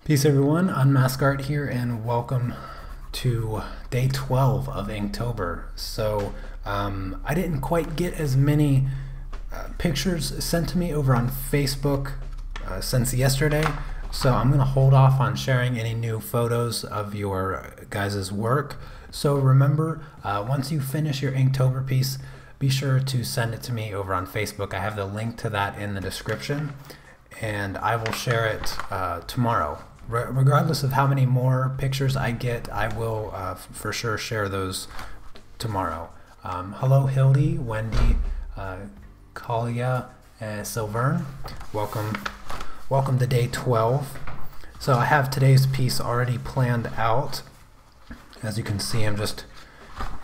Peace everyone, Unmask Art here, and welcome to day 12 of Inktober. So I didn't quite get as many pictures sent to me over on Facebook since yesterday, so I'm going to hold off on sharing any new photos of your guys' work. So remember, once you finish your Inktober piece, be sure to send it to me over on Facebook. I have the link to that in the description, and I will share it tomorrow. Regardless of how many more pictures I get, I will for sure share those tomorrow. Hello Hildy, Wendy, Kalia, and Silvern. Welcome to day 12. So I have today's piece already planned out. As you can see, I'm just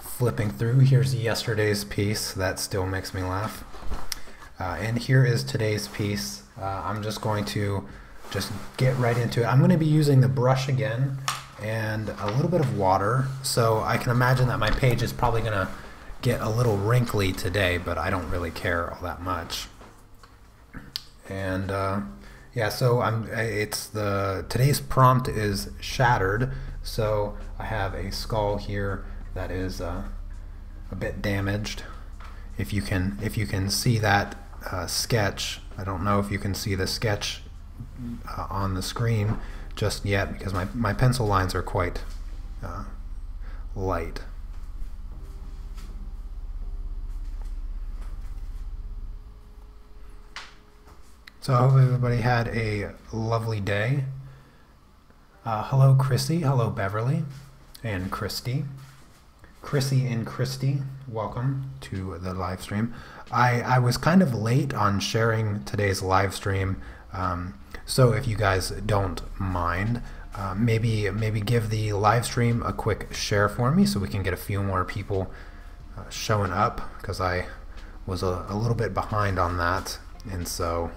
flipping through. Here's yesterday's piece. That still makes me laugh. And here is today's piece. I'm just going to get right into it. I'm going to be using the brush again and a little bit of water, so I can imagine that my page is probably going to get a little wrinkly today, but I don't really care all that much. And yeah, so today's prompt is shattered, so I have a skull here that is a bit damaged. If you can see that sketch, I don't know if you can see the sketch on the screen just yet because my pencil lines are quite light. So I hope everybody had a lovely day. Hello Chrissy, hello Beverly and Christy. Chrissy and Christy, welcome to the live stream. I was kind of late on sharing today's live stream. So if you guys don't mind, maybe give the live stream a quick share for me so we can get a few more people showing up, because I was a little bit behind on that, and so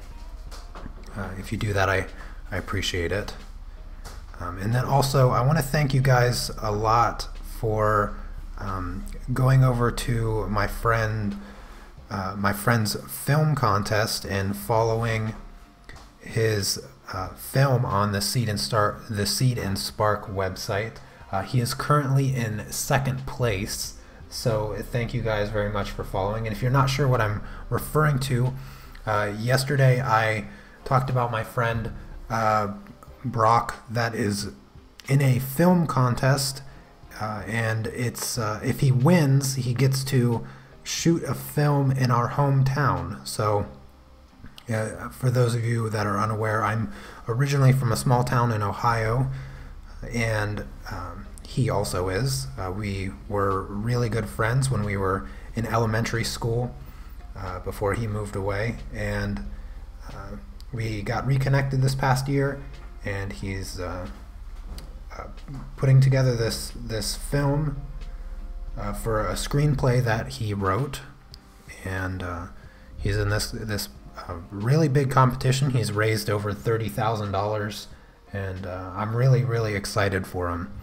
if you do that, I appreciate it. And then also I want to thank you guys a lot for going over to my friend's film contest and following his film on the Seed and Spark website. He is currently in second place, so thank you guys very much for following. And if you're not sure what I'm referring to, yesterday I talked about my friend Brock that is in a film contest, and it's if he wins, he gets to shoot a film in our hometown. So for those of you that are unaware, I'm originally from a small town in Ohio, and he also is. We were really good friends when we were in elementary school before he moved away, and we got reconnected this past year, and he's putting together this film for a screenplay that he wrote, and he's in this really big competition. He's raised over $30,000, and I'm really excited for him.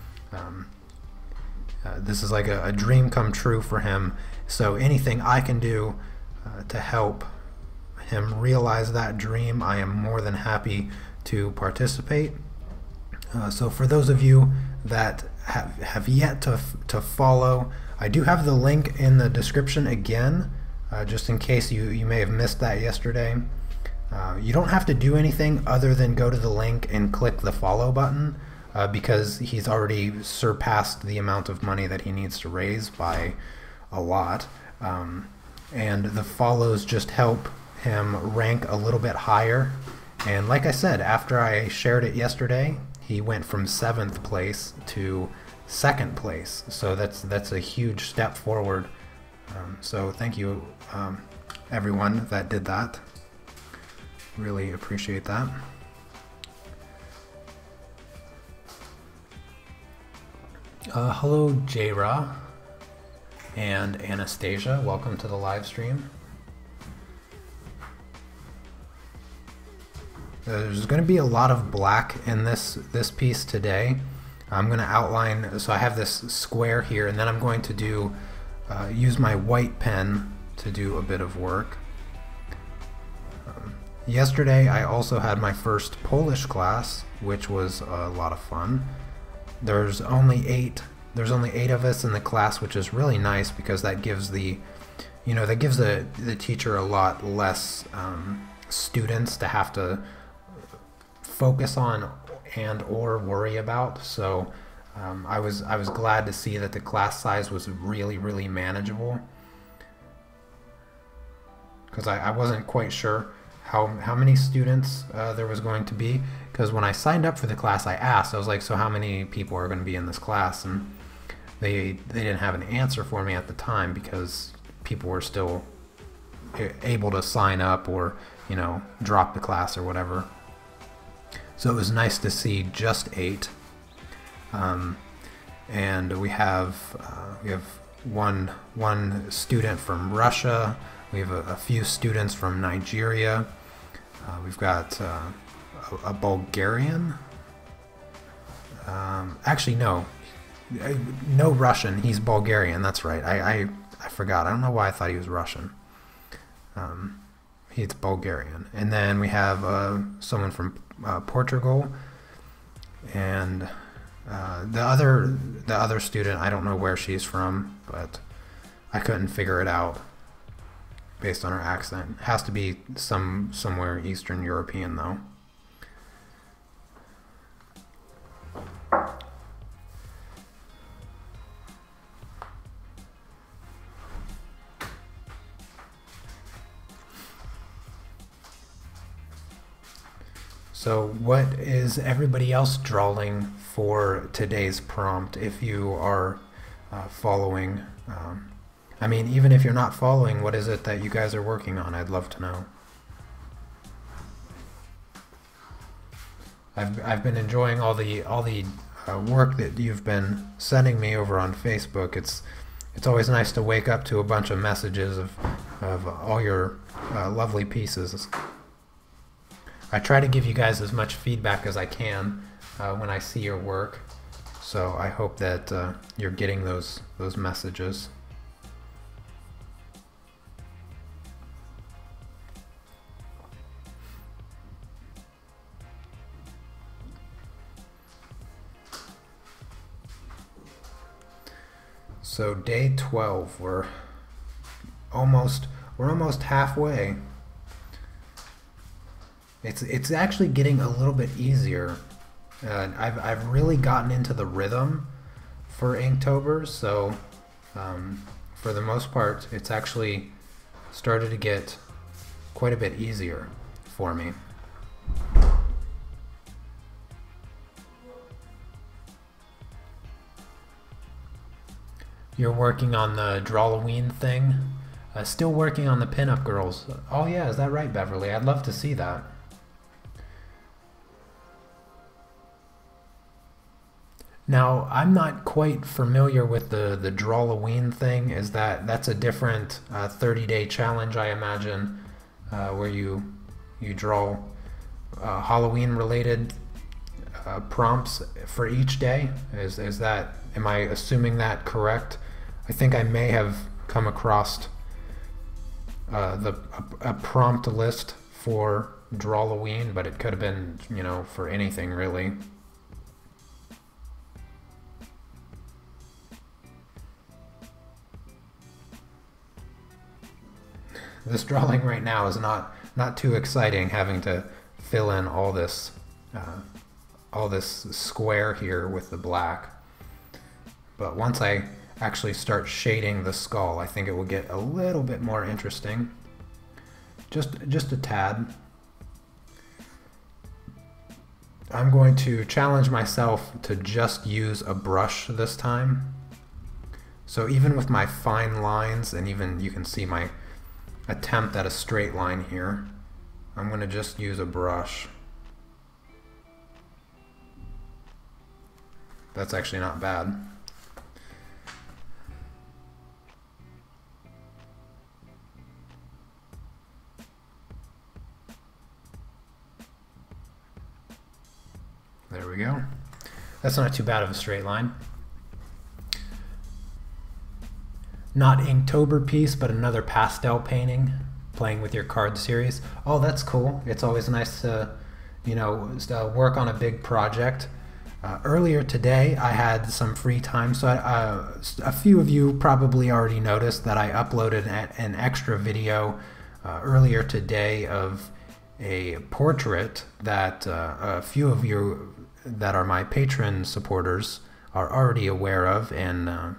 This is like a dream come true for him, so anything I can do to help him realize that dream, I am more than happy to participate. So for those of you that have yet to follow, I do have the link in the description again, just in case you may have missed that yesterday. You don't have to do anything other than go to the link and click the follow button, because he's already surpassed the amount of money that he needs to raise by a lot. And the follows just help him rank a little bit higher. And like I said, after I shared it yesterday, he went from 7th place to 2nd place. So that's a huge step forward. So thank you everyone that did that. Really appreciate that. Hello J-Ra and Anastasia, welcome to the live stream. There's going to be a lot of black in this piece today. I'm going to outline, so I have this square here, and then I'm going to use my white pen to do a bit of work. Yesterday I also had my first Polish class, which was a lot of fun. There's only eight of us in the class, which is really nice because that gives the teacher a lot less students to have to focus on and or worry about. So I was glad to see that the class size was really manageable, because I wasn't quite sure how many students there was going to be, because when I signed up for the class I asked, I was like, so how many people are going to be in this class, and they didn't have an answer for me at the time because people were still able to sign up or drop the class or whatever. So it was nice to see just 8, and we have one student from Russia. We have a few students from Nigeria. We've got a Bulgarian. Actually, no Russian. He's Bulgarian. That's right. I forgot. I don't know why I thought he was Russian. He's Bulgarian. And then we have someone from Portugal, and the other student, I don't know where she's from, but I couldn't figure it out based on her accent. It has to be somewhere Eastern European though. So what is everybody else drawing for today's prompt? If you are following, I mean, even if you're not following, what is it that you guys are working on? I'd love to know. I've been enjoying all the work that you've been sending me over on Facebook. It's always nice to wake up to a bunch of messages of all your lovely pieces. I try to give you guys as much feedback as I can when I see your work, so I hope that you're getting those messages. So day 12, we're almost halfway. It's actually getting a little bit easier. I've really gotten into the rhythm for Inktober, so for the most part, it's actually started to get quite a bit easier for me. You're working on the Drawloween thing? Still working on the pinup girls. Oh yeah, is that right, Beverly? I'd love to see that. Now, I'm not quite familiar with the Drawloween thing. That's a different 30-day challenge, I imagine, where you draw Halloween-related prompts for each day? Is that, am I assuming that correct? I think I may have come across a prompt list for Drawloween, but it could have been, for anything really. This drawing right now is not too exciting, having to fill in all this square here with the black. But once I actually start shading the skull, I think it will get a little bit more interesting. Just a tad. I'm going to challenge myself to just use a brush this time. So even with my fine lines, and even you can see my attempt at a straight line here, I'm going to just use a brush. That's actually not bad. There we go. That's not too bad of a straight line. Not Inktober piece, but another pastel painting. playing with your card series. Oh, that's cool. It's always nice to, you know, work on a big project. Earlier today, I had some free time, so a few of you probably already noticed that I uploaded an extra video earlier today of a portrait that a few of you that are my Patreon supporters are already aware of and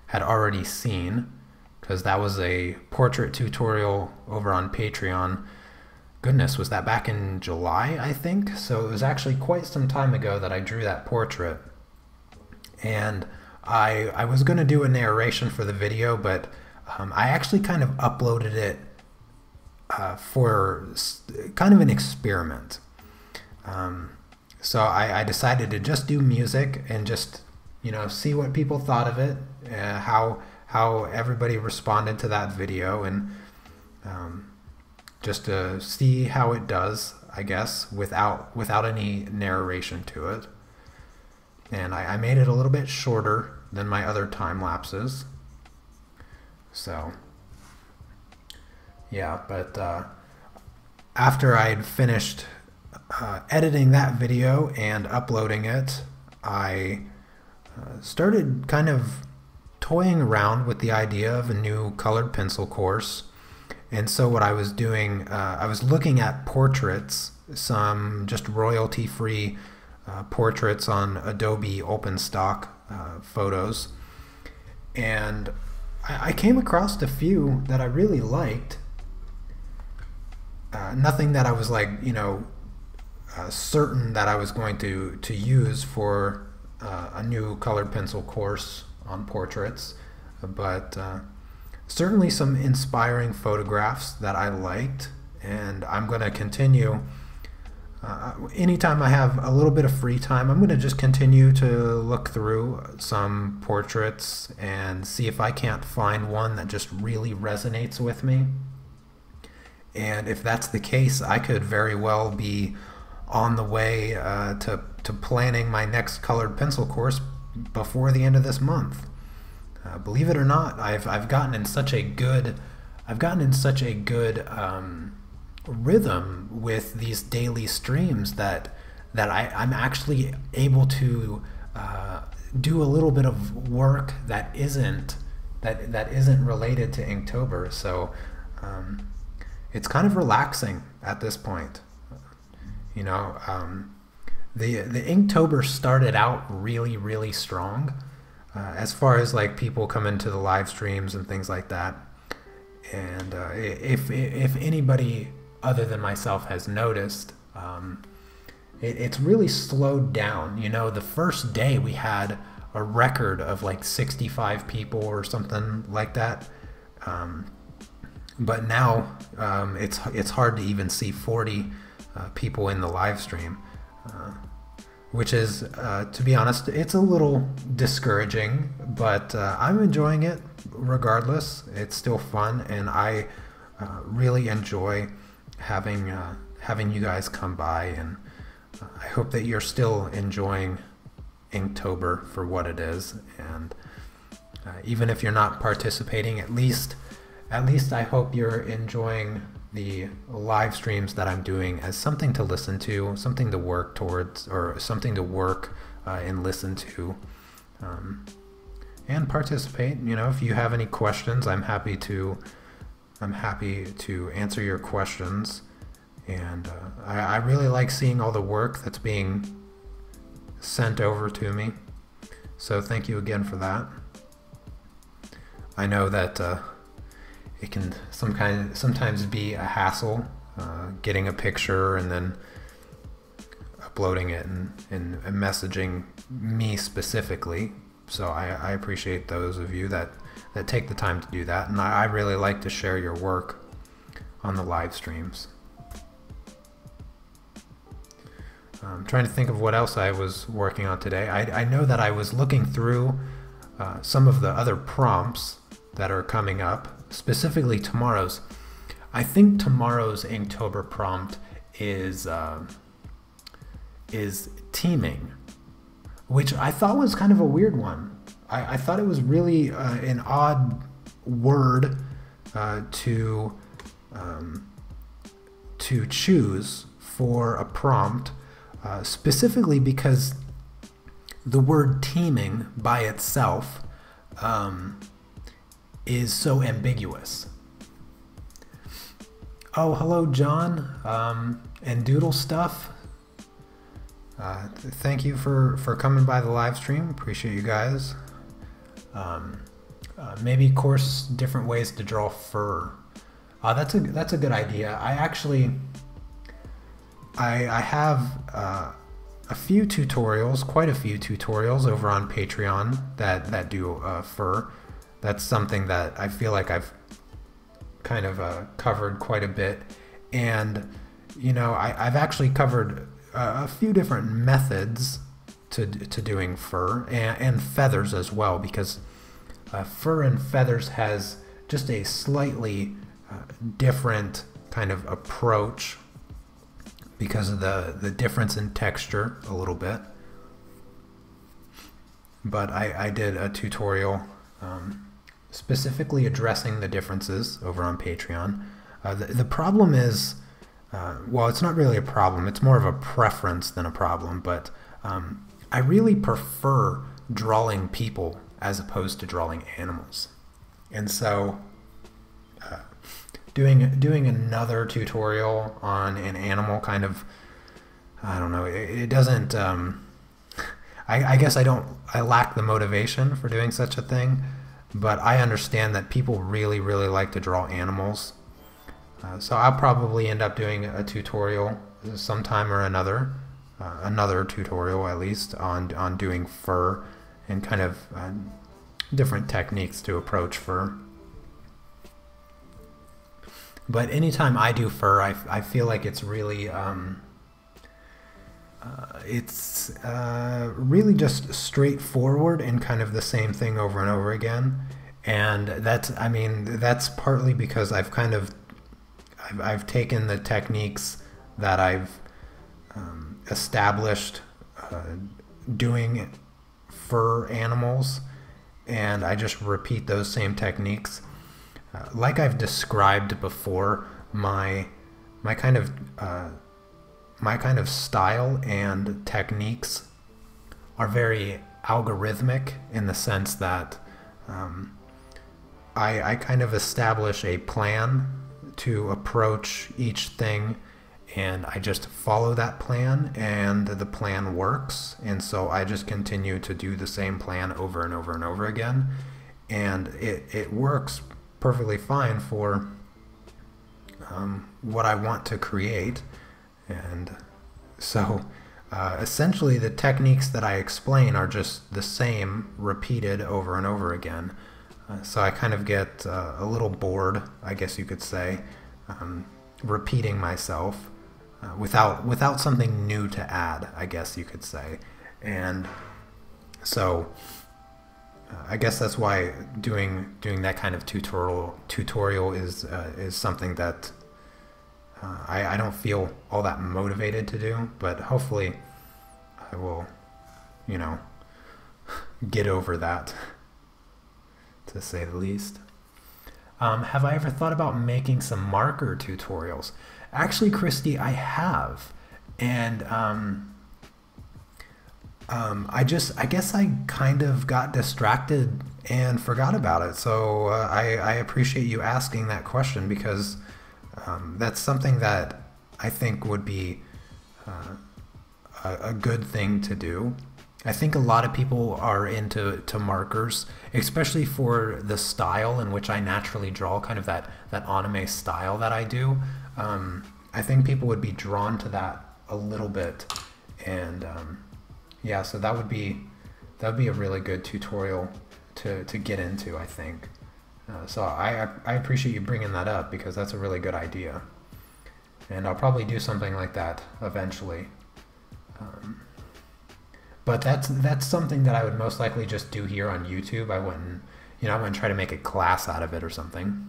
had already seen, because that was a portrait tutorial over on Patreon. Goodness, was that back in July, I think? So it was actually quite some time ago that I drew that portrait. And I was going to do a narration for the video, but I actually kind of uploaded it for kind of an experiment. So I decided to just do music and just, you know, see what people thought of it, how everybody responded to that video, and just to see how it does, I guess, without any narration to it. And I made it a little bit shorter than my other time lapses. So yeah, but after I'd finished editing that video and uploading it, I started kind of toying around with the idea of a new colored pencil course. And so what I was doing, I was looking at portraits, some just royalty-free portraits on Adobe OpenStock photos. And I came across a few that I really liked. Nothing that I was like, you know, certain that I was going to use for a new colored pencil course on portraits, but certainly some inspiring photographs that I liked, and I'm going to continue. Anytime I have a little bit of free time, I'm going to just continue to look through some portraits and see if I can't find one that just really resonates with me. And if that's the case, I could very well be on the way to planning my next colored pencil course before the end of this month. Believe it or not, I've gotten in such a good rhythm with these daily streams that I'm actually able to do a little bit of work that isn't related to Inktober. So it's kind of relaxing at this point. You know, the Inktober started out really strong. As far as like people come into the live streams and things like that, and if anybody other than myself has noticed, it's really slowed down. You know, the first day we had a record of like 65 people or something like that, but now it's hard to even see 40 people in the live stream. Which is, to be honest, it's a little discouraging, but I'm enjoying it regardless. It's still fun, and I really enjoy having you guys come by, and I hope that you're still enjoying Inktober for what it is. And even if you're not participating, at least I hope you're enjoying the live streams that I'm doing as something to listen to, something to work towards, or something to work and listen to, and participate. You know, if you have any questions, I'm happy to answer your questions. And I really like seeing all the work that's being sent over to me. So thank you again for that. I know that it can sometimes be a hassle getting a picture and then uploading it and messaging me specifically. So I appreciate those of you that take the time to do that, and I really like to share your work on the live streams. I'm trying to think of what else I was working on today. I know that I was looking through some of the other prompts that are coming up, specifically tomorrow's. I think tomorrow's Inktober prompt is teaming, which I thought was kind of a weird one. I thought it was really an odd word to to choose for a prompt, specifically because the word teaming by itself is so ambiguous. Oh, hello, John, and Doodle Stuff. Thank you for coming by the live stream. Appreciate you guys. Maybe course different ways to draw fur. That's a good idea. I actually I have a few tutorials, quite a few tutorials over on Patreon that do fur. That's something that I feel like I've kind of covered quite a bit, and you know, I've actually covered a few different methods to doing fur and feathers as well, because fur and feathers has just a slightly different kind of approach because of the difference in texture a little bit. But I did a tutorial specifically addressing the differences over on Patreon. The problem is, well, it's not really a problem, it's more of a preference than a problem, but I really prefer drawing people as opposed to drawing animals. And so doing another tutorial on an animal kind of, I don't know, it doesn't, I guess I lack the motivation for doing such a thing, but I understand that people really, really like to draw animals. So I'll probably end up doing a tutorial sometime or another, another tutorial at least, on doing fur and kind of different techniques to approach fur. But anytime I do fur, I feel like it's really really just straightforward and kind of the same thing over and over again. And that's partly because I've taken the techniques that I've established doing fur animals, and I just repeat those same techniques. Like I've described before, my kind of style and techniques are very algorithmic in the sense that I kind of establish a plan to approach each thing, and I just follow that plan, and the plan works, and so I just continue to do the same plan over and over and over again, and it works perfectly fine for what I want to create. And so essentially the techniques that I explain are just the same repeated over and over again. So I kind of get a little bored, I guess you could say, repeating myself without something new to add, I guess you could say. And so I guess that's why doing that kind of tutorial is something that I don't feel all that motivated to do, but hopefully I will, you know, get over that, to say the least. Have I ever thought about making some marker tutorials? Actually, Christy, I have, and I guess I kind of got distracted and forgot about it. So I appreciate you asking that question, because that's something that I think would be a good thing to do. I think a lot of people are into markers, especially for the style in which I naturally draw, kind of that anime style that I do. I think people would be drawn to that a little bit, and yeah, so that would be a really good tutorial to get into, I think. So I appreciate you bringing that up, because that's a really good idea, and I'll probably do something like that eventually. But that's something that I would most likely just do here on YouTube. I wouldn't try to make a class out of it or something.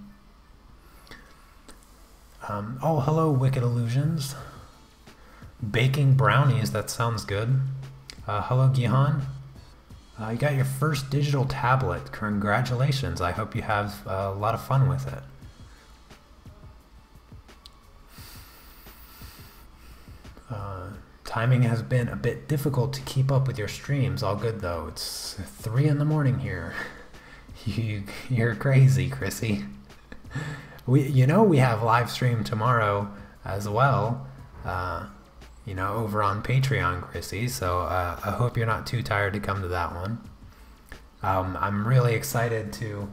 Oh, hello, Wicked Illusions. Baking brownies, that sounds good. Hello, Gihan. You got your first digital tablet. Congratulations. I hope you have a lot of fun with it. Timing has been a bit difficult to keep up with your streams. All good though. It's 3 in the morning here. You're crazy, Chrissy. We have live stream tomorrow as well. Over on Patreon, Chrissy. So I hope you're not too tired to come to that one. I'm really excited to.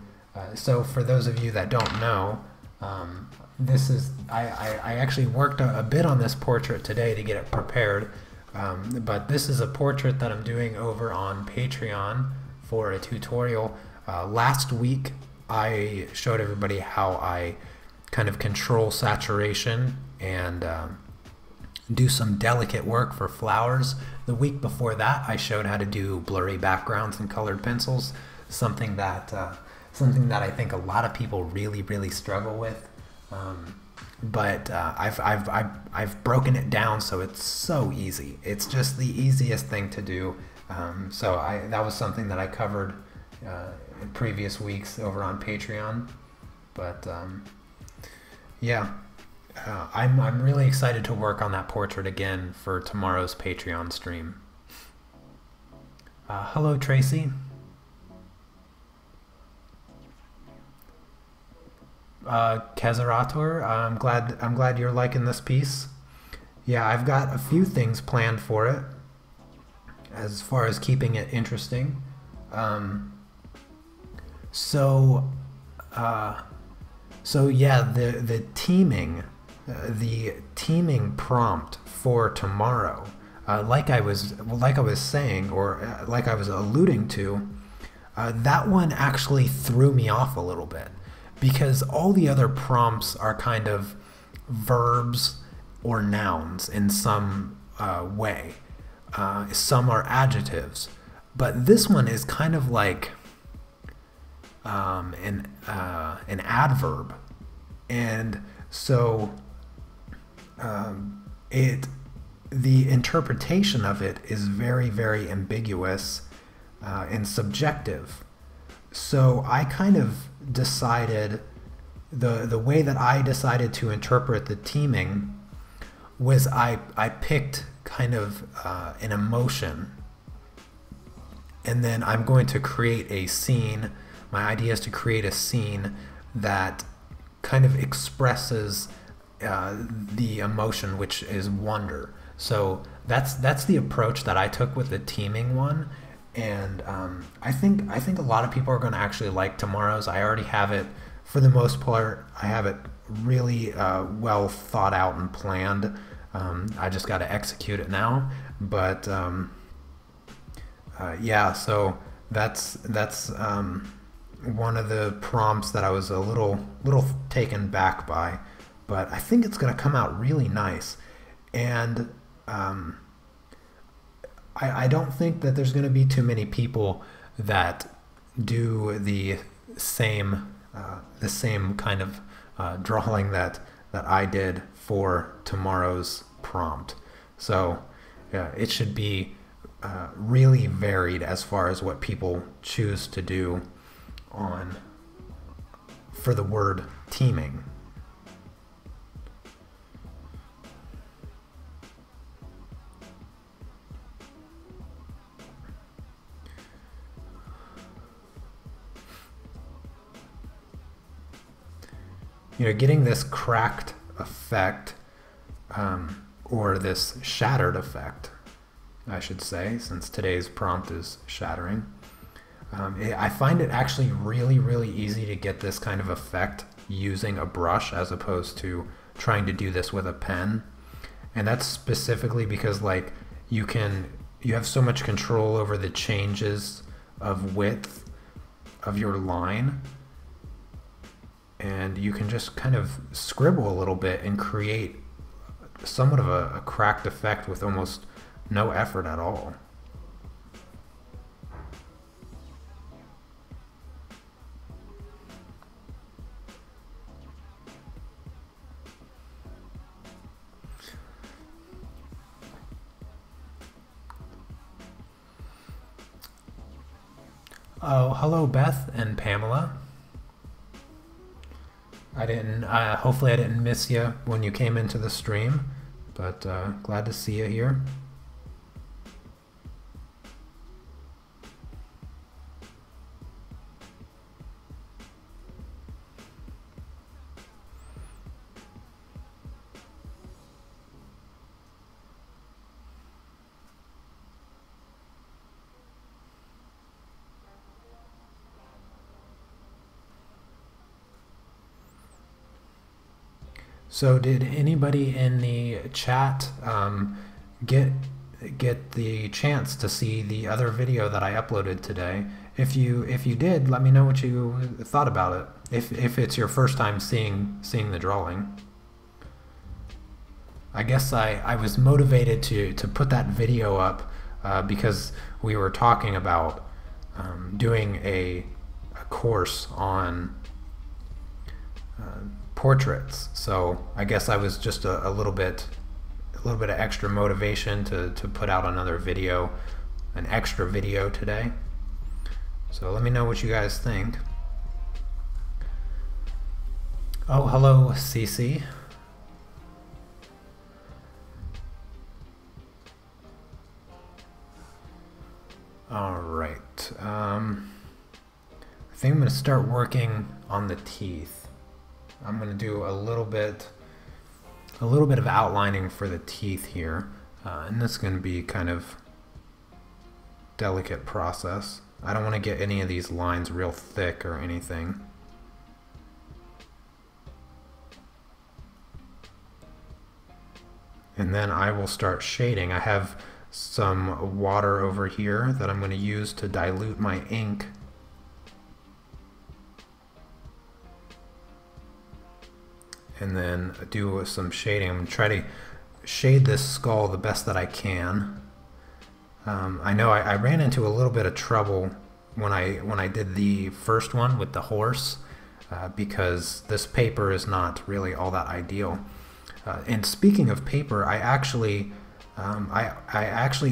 So for those of you that don't know, this is I actually worked a bit on this portrait today to get it prepared, but this is a portrait that I'm doing over on Patreon for a tutorial. Last week I showed everybody how I kind of control saturation and do some delicate work for flowers. The week before that I showed how to do blurry backgrounds and colored pencils, something that I think a lot of people really struggle with. But I've broken it down so it's so easy. It's just the easiest thing to do. So that was something that I covered in previous weeks over on Patreon. But yeah, I'm really excited to work on that portrait again for tomorrow's Patreon stream. Hello, Tracy. Kezerator, I'm glad you're liking this piece. Yeah, I've got a few things planned for it as far as keeping it interesting. So yeah, the teaming prompt for tomorrow, like I was saying, or like I was alluding to, that one actually threw me off a little bit, because all the other prompts are kind of verbs or nouns in some way. Some are adjectives, but this one is kind of like an adverb, and so the interpretation of it is very ambiguous and subjective. So I kind of decided, the way that I decided to interpret the teaming was I picked kind of an emotion, and then I'm going to create a scene. My idea is to create a scene that kind of expresses the emotion, which is wonder. So that's the approach that I took with the teaming one. And I think a lot of people are going to actually like tomorrow's. I already have it, for the most part, I have it really well thought out and planned. I just got to execute it now. But yeah, so that's one of the prompts that I was a little taken back by. But I think it's going to come out really nice. And I don't think that there's going to be too many people that do the same kind of drawing that I did for tomorrow's prompt. So yeah, it should be really varied as far as what people choose to do for the word teaming. Getting this cracked effect, or this shattered effect, I should say, since today's prompt is shattering. I find it actually really easy to get this kind of effect using a brush as opposed to trying to do this with a pen. And that's specifically because, like, you have so much control over the changes of width of your line, and you can just kind of scribble a little bit and create somewhat of a cracked effect with almost no effort at all. Oh, hello Beth and Pamela. Hopefully I didn't miss you when you came into the stream, but glad to see you here. So did anybody in the chat get the chance to see the other video that I uploaded today? If you did, let me know what you thought about it. If it's your first time seeing the drawing. I guess I was motivated to put that video up because we were talking about doing a course on portraits. So I guess I was just a little bit of extra motivation to put out another video, an extra video today. So let me know what you guys think. Oh, hello, CC. All right. I think I'm going to start working on the teeth. I'm going to do a little bit of outlining for the teeth here, and this is going to be kind of delicate process. I don't want to get any of these lines real thick or anything. And then I will start shading. I have some water over here that I'm going to use to dilute my ink. And then do some shading. I'm going to try to shade this skull the best that I can. I know I ran into a little bit of trouble when I did the first one with the horse because this paper is not really all that ideal. And speaking of paper, I actually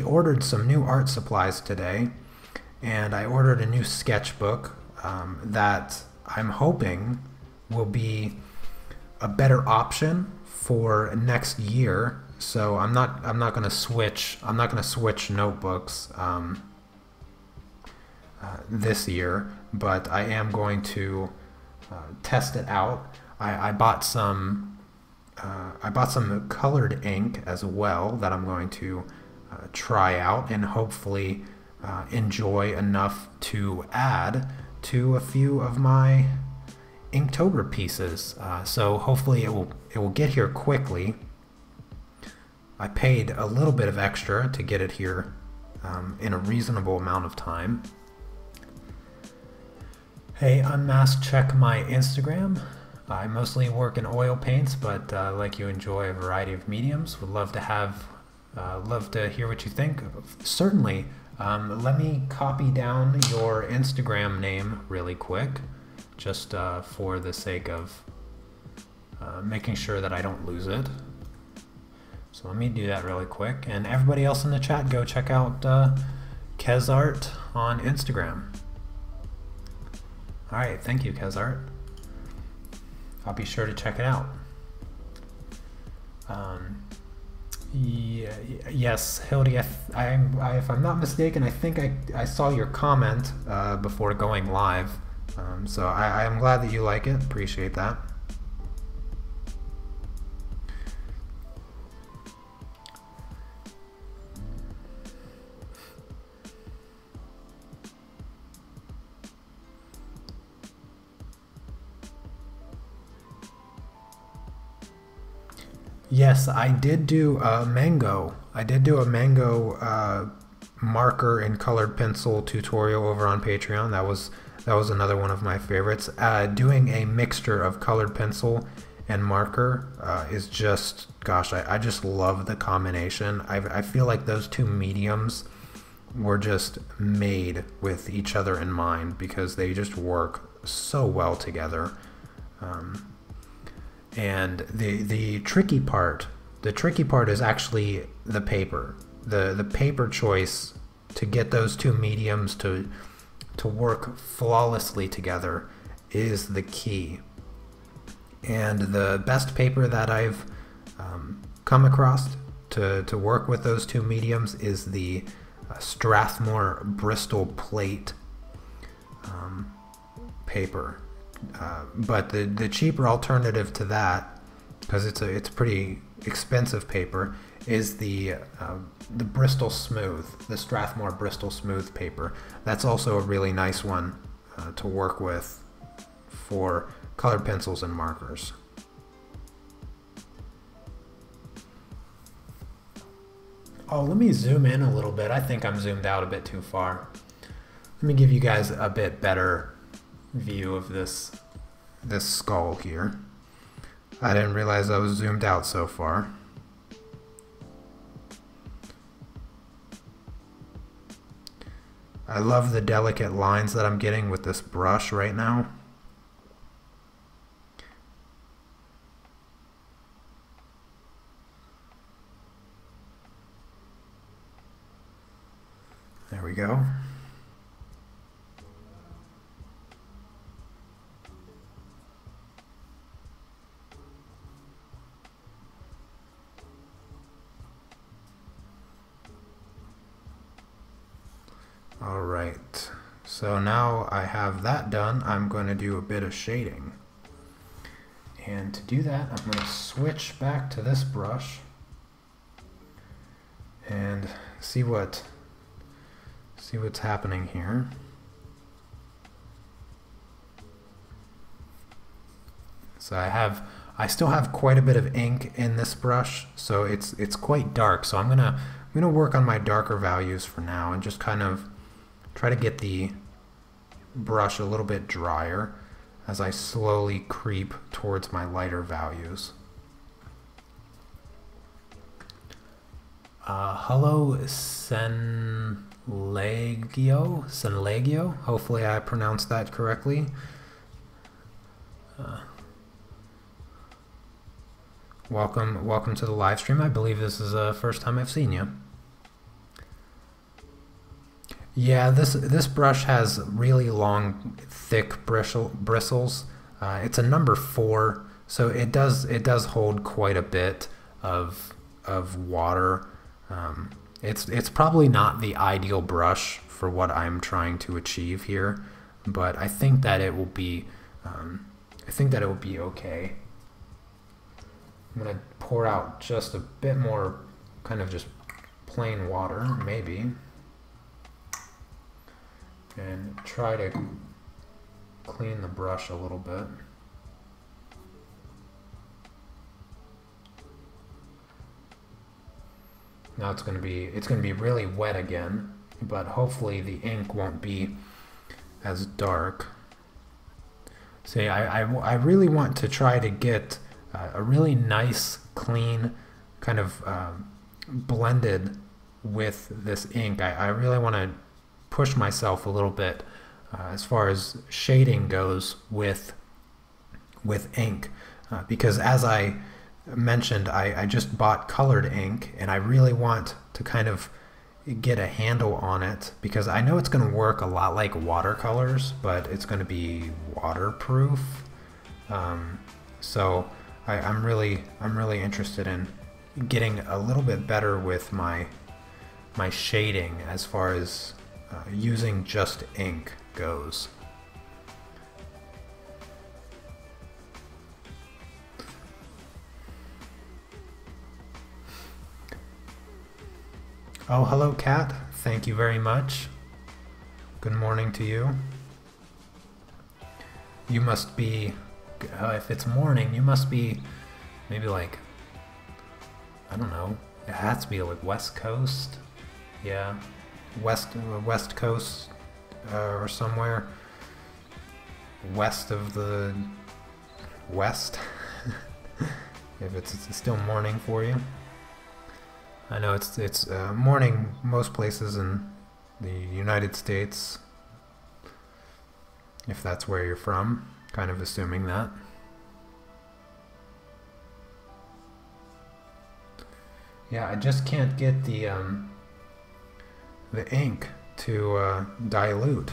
ordered some new art supplies today, and I ordered a new sketchbook that I'm hoping will be a better option for next year. So I'm not going to switch notebooks this year, but I am going to test it out. I bought some colored ink as well that I'm going to try out and hopefully enjoy enough to add to a few of my InkTober pieces. So hopefully it will get here quickly. I paid a little bit of extra to get it here in a reasonable amount of time. Hey, Unmask, check my Instagram. I mostly work in oil paints, but like you enjoy a variety of mediums. Would love to hear what you think. Certainly. Let me copy down your Instagram name really quick, just for the sake of making sure that I don't lose it. So let me do that really quick. And everybody else in the chat, go check out Kezart on Instagram. All right, thank you, Kezart. I'll be sure to check it out. Yes, Hildy, if I'm not mistaken, I think I saw your comment before going live. So I am glad that you like it. Appreciate that. Yes, I did do a mango. I did do a mango marker and colored pencil tutorial over on Patreon. That was another one of my favorites. Doing a mixture of colored pencil and marker is just, gosh, I just love the combination. I feel like those two mediums were just made with each other in mind because they just work so well together. And the tricky part is actually the paper. The paper choice to get those two mediums to work flawlessly together is the key. And the best paper that I've come across to work with those two mediums is the Strathmore Bristol Plate paper. But the cheaper alternative to that, because it's a pretty expensive paper, is the Bristol Smooth, the Strathmore Bristol Smooth paper. That's also a really nice one to work with for colored pencils and markers. Oh, let me zoom in a little bit. I think I'm zoomed out a bit too far. Let me give you guys a bit better view of this skull here. I didn't realize I was zoomed out so far. I love the delicate lines that I'm getting with this brush right now. There we go. All right, so now I have that done, I'm going to do a bit of shading. And to do that, I'm going to switch back to this brush and see what's happening here. So I still have quite a bit of ink in this brush, so it's quite dark. So I'm gonna work on my darker values for now and just kind of try to get the brush a little bit drier as I slowly creep towards my lighter values. Hello, Senlegio. Hopefully I pronounced that correctly. Welcome to the live stream. I believe this is the first time I've seen you. Yeah, this brush has really long, thick bristles. It's a number 4, so it does hold quite a bit of water. It's probably not the ideal brush for what I'm trying to achieve here, but I think that it will be okay. I'm gonna pour out just a bit more, kind of just plain water, maybe. And try to clean the brush a little bit. Now it's going to be really wet again, but hopefully the ink won't be as dark. See, I really want to try to get a really nice, clean, kind of blended with this ink. I really want to push myself a little bit as far as shading goes with ink, because as I mentioned, I just bought colored ink and I really want to kind of get a handle on it, because I know it's going to work a lot like watercolors, but it's going to be waterproof. So I'm really interested in getting a little bit better with my shading as far as using just ink goes. Oh, hello, Kat. Thank you very much. Good morning to you. You must be, if it's morning, you must be maybe like, I don't know, it has to be like West Coast. Yeah. West Coast or somewhere west of the west. If it's still morning for you. I know it's morning most places in the United States, if that's where you're from, kind of assuming that. Yeah, I just can't get the ink to dilute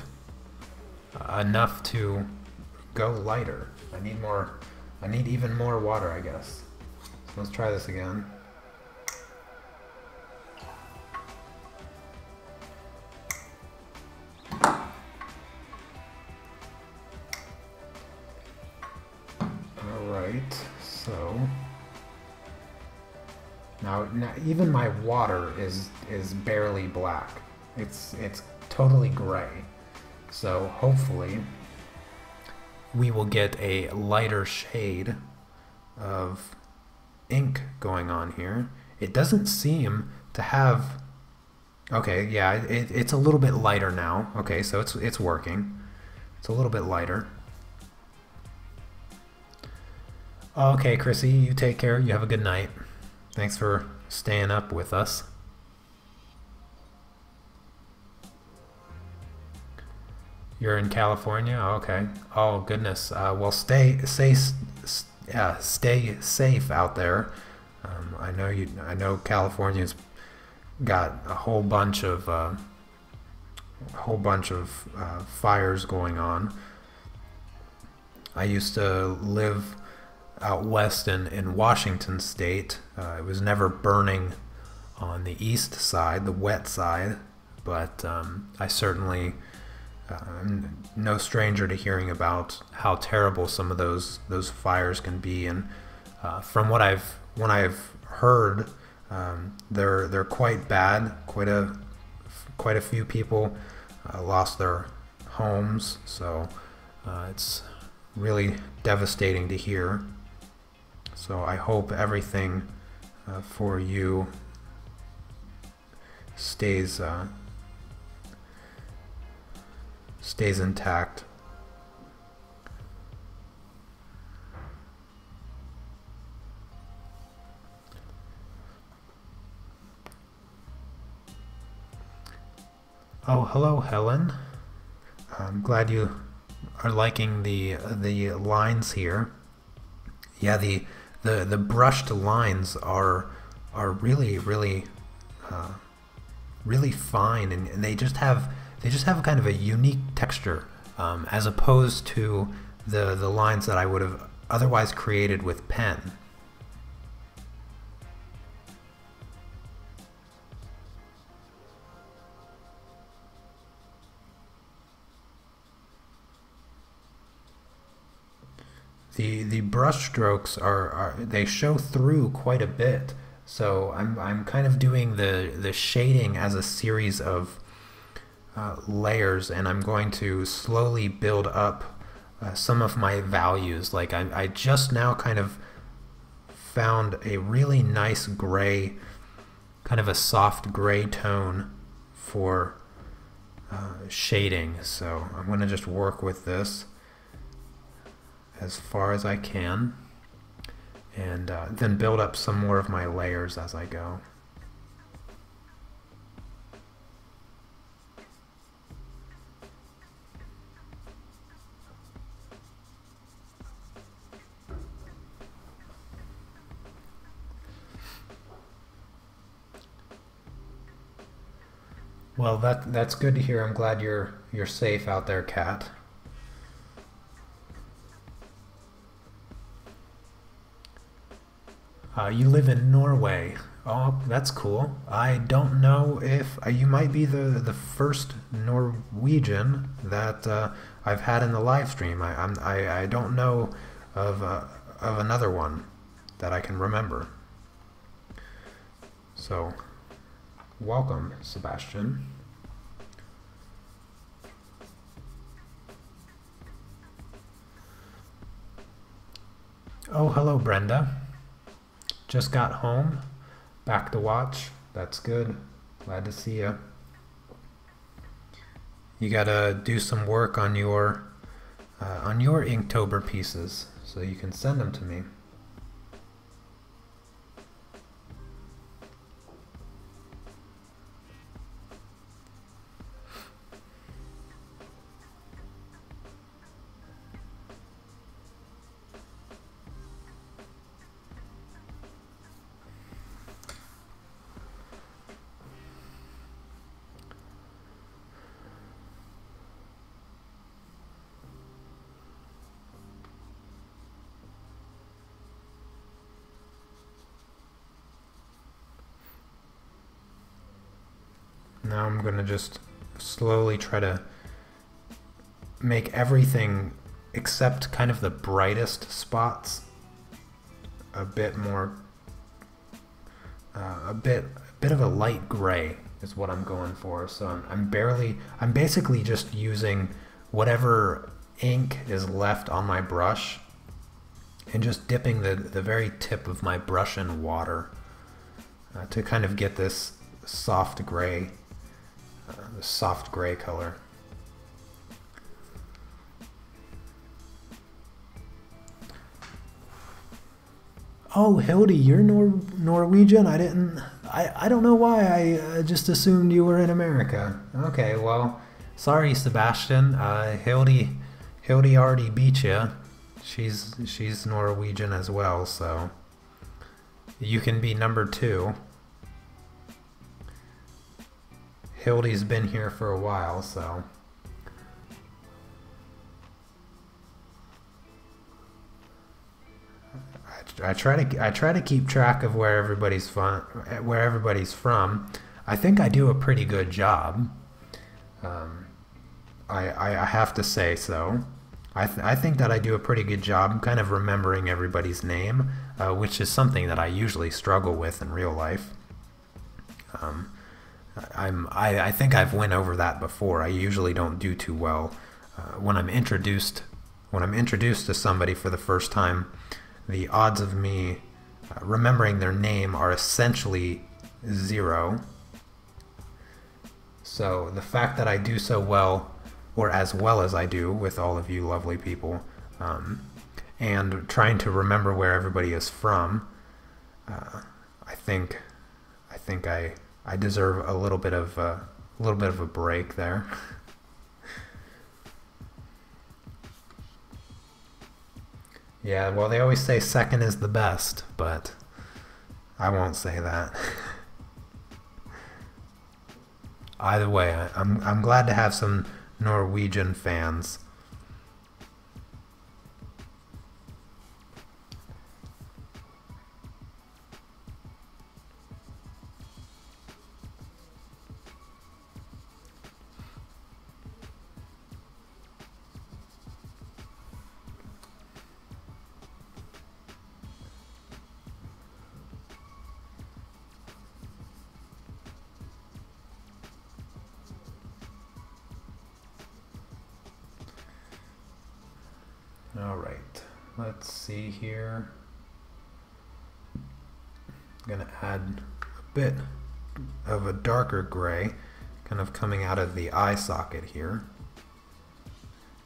enough to go lighter. I need even more water, I guess. So let's try this again. Alright, so now even my water is barely black. It's totally gray. So hopefully we will get a lighter shade of ink going on here. It doesn't seem to have. Okay, yeah, it's a little bit lighter now. Okay, so it's working. It's a little bit lighter. Okay, Chrissy, you take care. You have a good night. Thanks for staying up with us. You're in California? Okay. Oh goodness. Well, stay safe out there. I know California's got a whole bunch of fires going on. I used to live out west in Washington State. It was never burning on the east side, the wet side, but I certainly I'm no stranger to hearing about how terrible some of those fires can be, and from what I've heard, they're quite bad. Quite a few people lost their homes, so it's really devastating to hear. So I hope everything for you stays intact. Oh, hello, Helen. I'm glad you are liking the lines here. Yeah, the brushed lines are really fine, and they just have kind of a unique texture, as opposed to the lines that I would have otherwise created with pen. The brush strokes they show through quite a bit, so I'm kind of doing the shading as a series of layers, and I'm going to slowly build up some of my values. Like I just now kind of found a really nice gray, kind of a soft gray tone for shading, so I'm going to just work with this as far as I can, and then build up some more of my layers as I go. Well, that's good to hear. I'm glad you're safe out there, Kat. You live in Norway. Oh, that's cool. I don't know if you might be the first Norwegian that I've had in the live stream. I don't know of another one that I can remember. So, welcome, Sebastian. Oh, hello, Brenda. Just got home, back to watch. That's good. Glad to see you. You gotta do some work on your Inktober pieces, so you can send them to me. Now I'm going to just slowly try to make everything except kind of the brightest spots a bit more, a bit of a light gray is what I'm going for. So I'm basically just using whatever ink is left on my brush and just dipping the very tip of my brush in water to kind of get this soft gray, the soft gray color. Oh, Hildy, you're Norwegian? I don't know why, I just assumed you were in America. Okay, well, sorry, Sebastian. Hildy already beat you. She's Norwegian as well, so you can be number 2. Hildy's been here for a while, so. I try to keep track of where everybody's from. I think I do a pretty good job. I have to say so. I think that I do a pretty good job kind of remembering everybody's name, which is something that I usually struggle with in real life. I think I've went over that before. I usually don't do too well when I'm introduced to somebody for the first time. The odds of me remembering their name are essentially 0. So the fact that I do so well, or as well as I do with all of you lovely people, and trying to remember where everybody is from, I think I deserve a little bit of a break there. Yeah, well, they always say second is the best, but I won't say that. Either way, I'm glad to have some Norwegian fans. Alright, let's see here. I'm going to add a bit of a darker gray, kind of coming out of the eye socket here.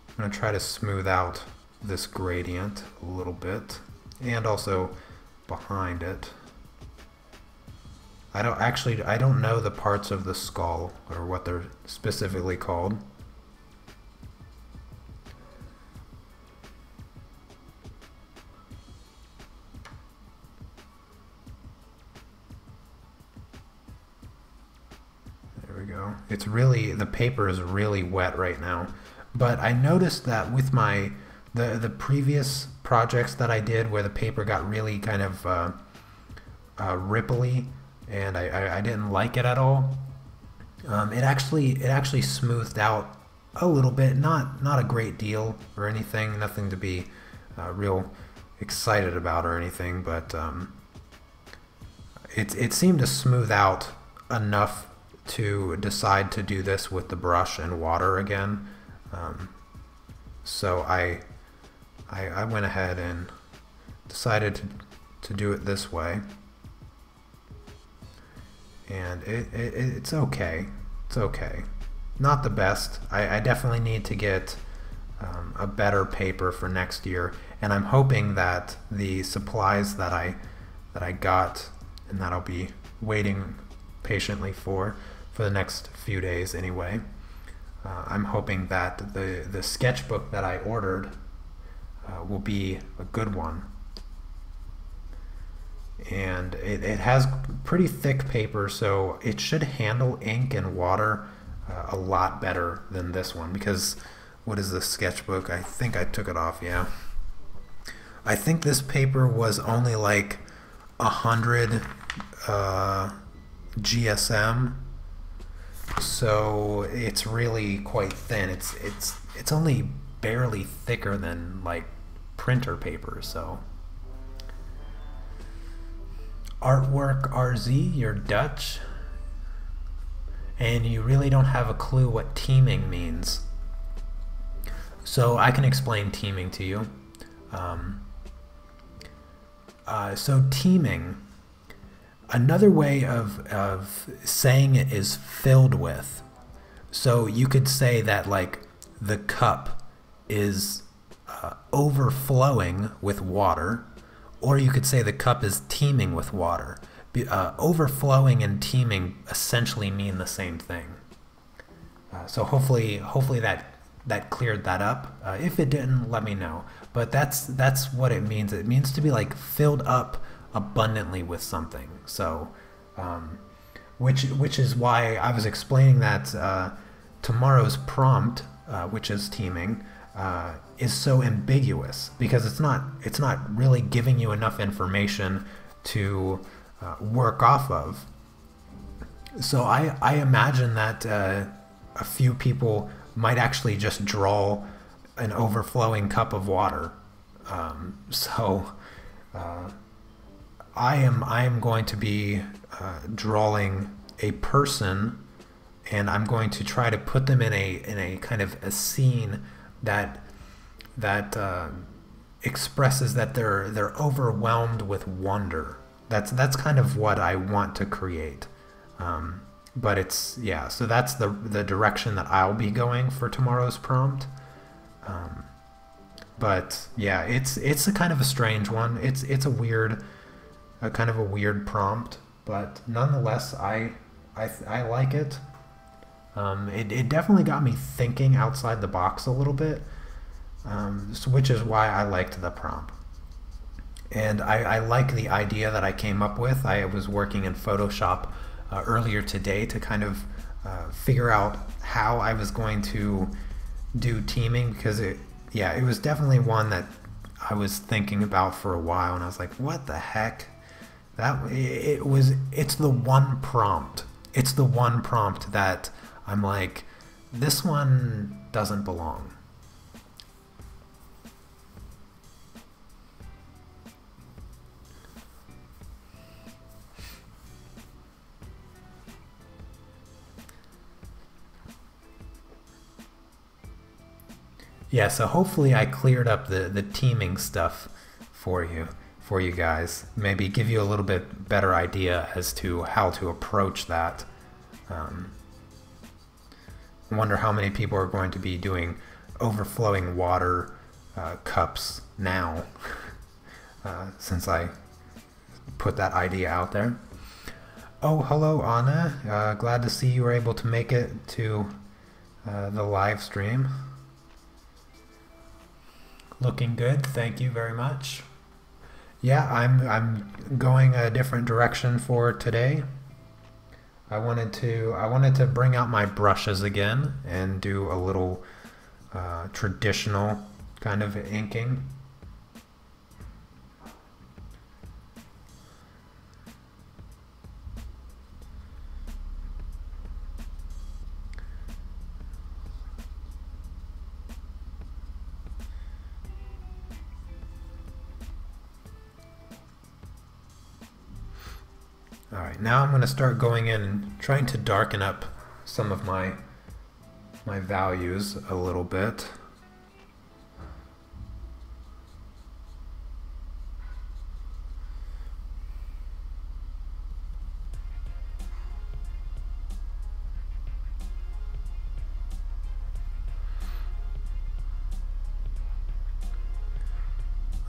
I'm going to try to smooth out this gradient a little bit, and also behind it. I don't know the parts of the skull, or what they're specifically called. It's really, the paper is really wet right now, but I noticed that with the previous projects that I did where the paper got really kind of ripply, and I didn't like it at all. It actually smoothed out a little bit, not a great deal or anything, nothing to be real excited about or anything, but it seemed to smooth out enough to decide to do this with the brush and water again. So I went ahead and decided to do it this way, and it's okay. It's okay. Not the best. I definitely need to get a better paper for next year, and I'm hoping that the supplies that I got and that I'll be waiting patiently for the next few days anyway. I'm hoping that the sketchbook that I ordered will be a good one. And it has pretty thick paper, so it should handle ink and water a lot better than this one, because what is this sketchbook? I think I took it off, yeah. I think this paper was only like 100 GSM. So it's really quite thin. It's only barely thicker than like printer paper. So Artwork RZ, you're Dutch, and you really don't have a clue what teaming means. So I can explain teaming to you. So teaming, Another way of saying it is filled with. So you could say that like the cup is overflowing with water, or you could say the cup is teeming with water. Overflowing and teeming essentially mean the same thing. So hopefully that cleared that up. If it didn't, let me know. But that's what it means. It means to be like filled up abundantly with something. So, which is why I was explaining that tomorrow's prompt, which is teeming, is so ambiguous, because it's not really giving you enough information to work off of. So I imagine that a few people might actually just draw an overflowing cup of water. I am going to be drawing a person, and I'm going to try to put them in a kind of a scene that expresses that they're overwhelmed with wonder. That's kind of what I want to create. But it's, yeah, so that's the direction that I'll be going for tomorrow's prompt. But yeah, it's a kind of a strange one. It's a weird, kind of a weird prompt, but nonetheless, I like it. It definitely got me thinking outside the box a little bit, which is why I liked the prompt. And I like the idea that I came up with. I was working in Photoshop earlier today to kind of figure out how I was going to do teaming, because it was definitely one that I was thinking about for a while, and I was like, what the heck? It's the one prompt. It's the one prompt that I'm like, this one doesn't belong. Yeah, so hopefully I cleared up the teaming stuff for you guys. Maybe give you a little bit better idea as to how to approach that. I wonder how many people are going to be doing overflowing water cups now, since I put that idea out there. Oh, hello, Anna. Glad to see you were able to make it to the live stream. Looking good, thank you very much. Yeah, I'm going a different direction for today. I wanted to bring out my brushes again and do a little traditional kind of inking. Alright, now I'm going to start going in and trying to darken up some of my values a little bit.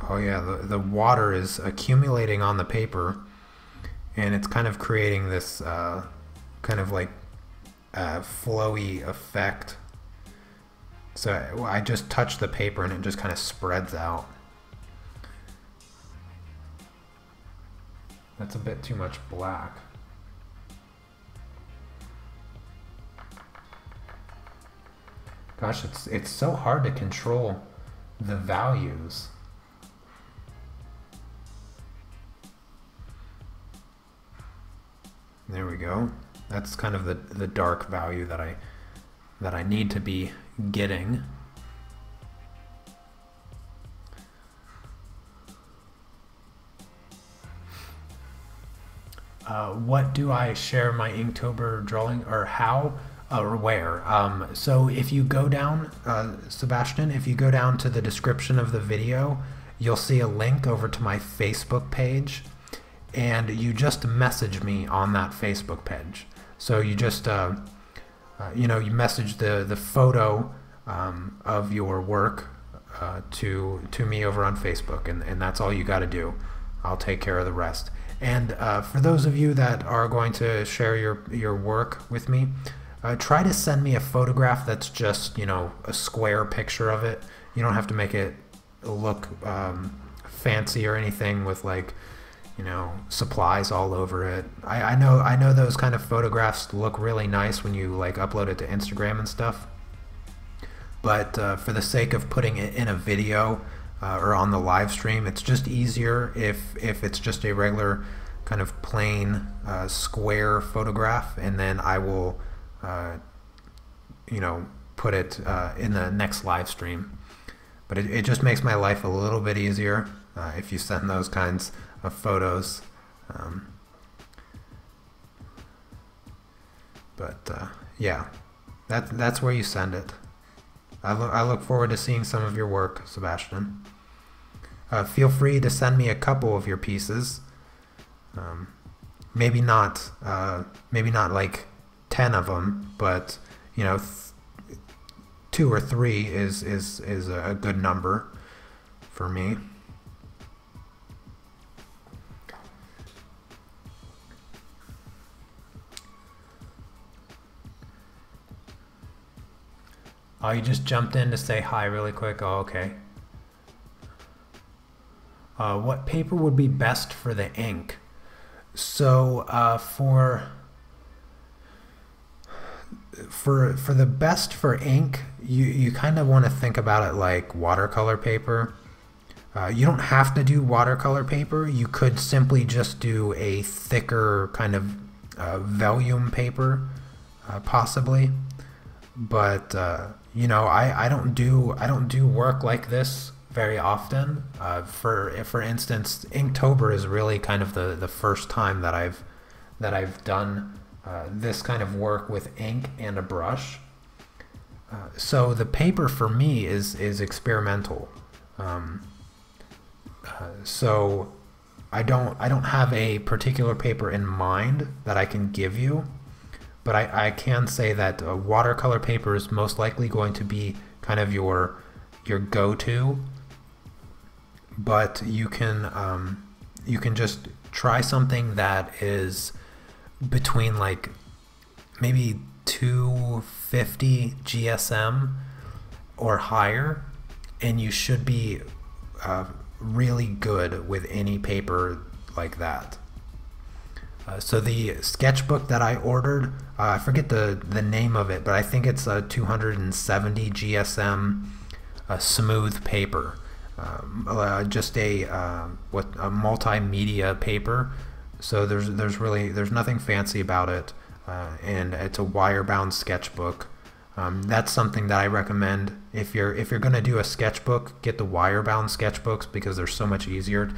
Oh yeah, the water is accumulating on the paper, and it's kind of creating this kind of like flowy effect. So I just touch the paper and it just kind of spreads out. That's a bit too much black. Gosh, it's so hard to control the values. There we go. That's kind of the dark value that I need to be getting. What do I share my Inktober drawing, or how, or where? So if you go down, Sebastian, if you go down to the description of the video, you'll see a link over to my Facebook page. and you just message me on that Facebook page. So you just you know, you message the photo of your work to me over on Facebook, and that's all you got to do. I'll take care of the rest. And for those of you that are going to share your work with me, try to send me a photograph that's just, you know, a square picture of it. You don't have to make it look fancy or anything with, like, you know, supplies all over it. I know those kind of photographs look really nice when you, like, upload it to Instagram and stuff. But for the sake of putting it in a video or on the live stream, it's just easier if it's just a regular kind of plain square photograph, and then I will you know, put it in the next live stream. But it just makes my life a little bit easier if you send those kinds of photos. Yeah, that's where you send it. I look forward to seeing some of your work, Sebastian. Feel free to send me a couple of your pieces. Maybe not like 10 of them, but, you know, 2 or 3 is a good number for me. Oh, you just jumped in to say hi really quick. Oh, okay. What paper would be best for the ink? So for the best for ink, you kind of want to think about it like watercolor paper. You don't have to do watercolor paper. You could simply just do a thicker kind of vellum paper, possibly. But you know, I don't do work like this very often. For instance, Inktober is really kind of the first time that I've done this kind of work with ink and a brush. So the paper for me is experimental. So I don't have a particular paper in mind that I can give you, but I can say that watercolor paper is most likely going to be kind of your go-to. But you can just try something that is between, like, maybe 250 GSM or higher, and you should be really good with any paper like that. So the sketchbook that I ordered, I forget the name of it, but I think it's a 270 GSM smooth paper. Just a multimedia paper. So there's nothing fancy about it, and it's a wire-bound sketchbook. That's something that I recommend. If you're gonna do a sketchbook, get the wire-bound sketchbooks, because they're so much easier,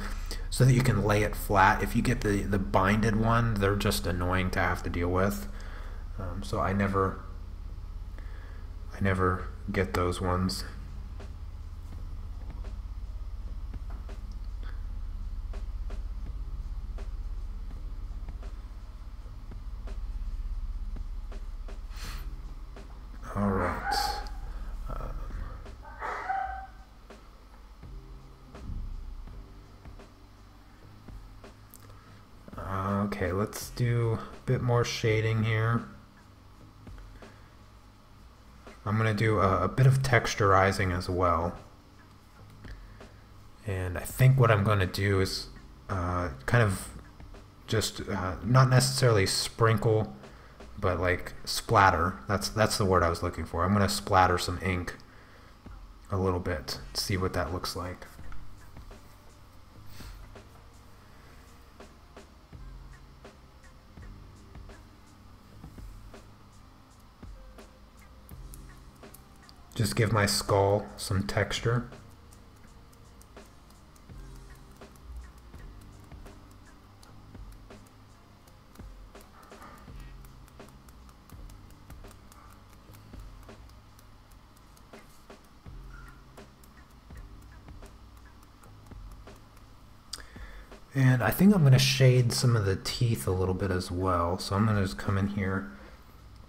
so that you can lay it flat. If you get the binded one, they're just annoying to have to deal with. So I never get those ones. All right. Okay, let's do a bit more shading here. I'm going to do a bit of texturizing as well. And I think what I'm going to do is kind of just not necessarily sprinkle, but like splatter. That's the word I was looking for. I'm going to splatter some ink a little bit, see what that looks like. Just give my skull some texture. And I think I'm going to shade some of the teeth a little bit as well. So I'm going to just come in here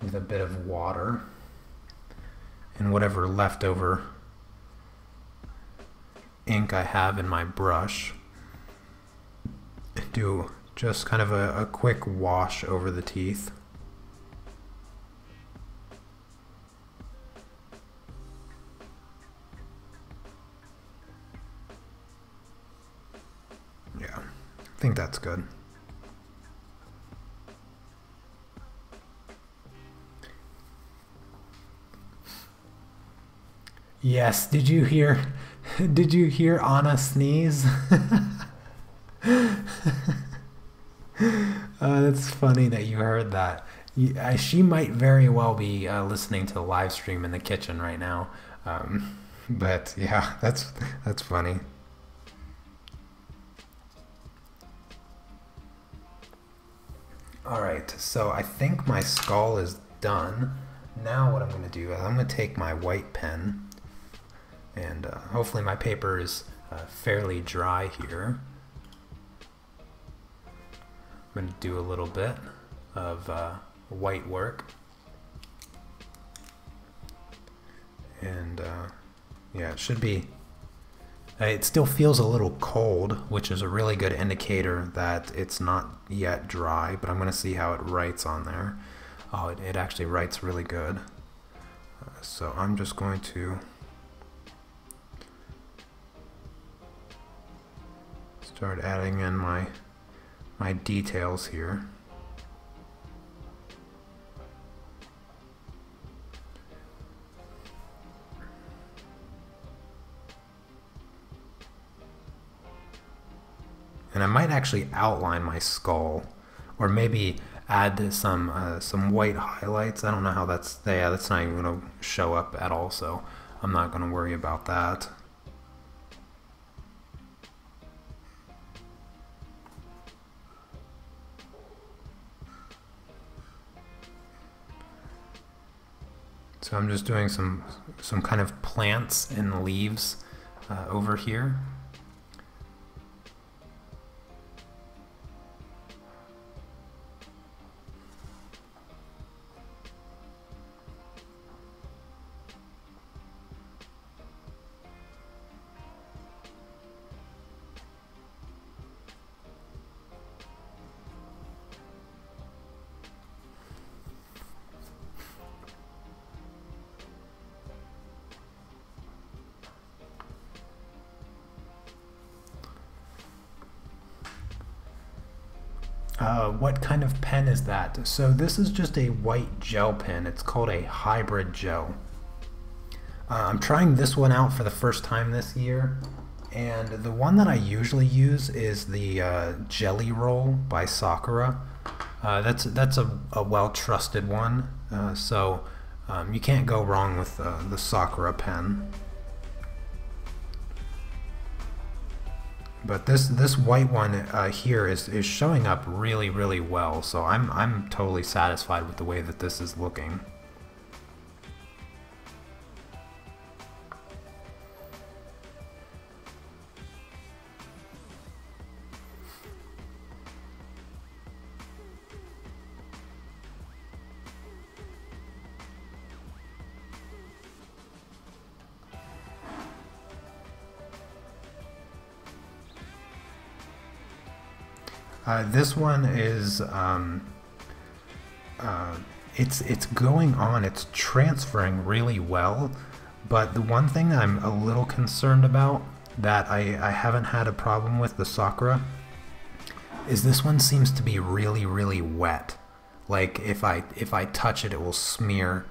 with a bit of water and whatever leftover ink I have in my brush. Do just kind of a quick wash over the teeth. Yeah, I think that's good. Yes, did you hear Anna sneeze? That's funny that you heard that. She might very well be listening to the live stream in the kitchen right now. But yeah, that's funny. Alright, so I think my skull is done. Now what I'm going to do is I'm going to take my white pen, and hopefully my paper is fairly dry here. I'm going to do a little bit of white work. And yeah, it should be... It still feels a little cold, which is a really good indicator that it's not yet dry, but I'm going to see how it writes on there. Oh, it actually writes really good. So I'm just going to start adding in my details here. And I might actually outline my skull, or maybe add some white highlights. I don't know how that's not even going to show up at all, so I'm not going to worry about that. So I'm just doing some kind of plants and leaves over here. What kind of pen is that? So this is just a white gel pen. It's called a hybrid gel. I'm trying this one out for the first time this year, and the one that I usually use is the Jelly Roll by Sakura. That's a well-trusted one, so you can't go wrong with the Sakura pen. But this white one here is showing up really, really well, so I'm totally satisfied with the way that this is looking. This one is it's going on, it's transferring really well, but the one thing I'm a little concerned about that I haven't had a problem with the Sakura is this one seems to be really, really wet. Like if I touch it, it will smear.